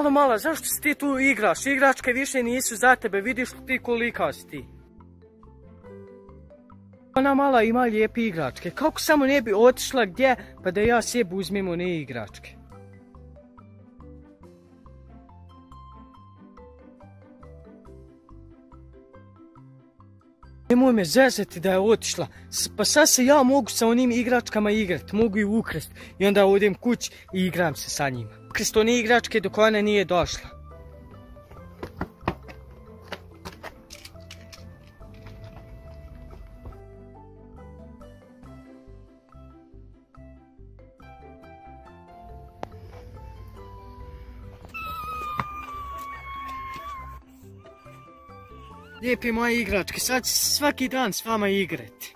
Halo mala, zašto si ti tu igraš? Igračke više nisu za tebe, vidiš ti kolika si ti. Ona mala ima lijepe igračke, kako samo ne bi otišla gdje pa da ja sebi uzmem one igračke. Nemoj me zezati da je otišla, pa sad se ja mogu sa onim igračkama igrati, mogu ju ukrast i onda odem kući i igram se sa njima. Ukrast one igračke dok ona nije došla. Lijepe moje igračke, sad ću svaki dan s vama igrati.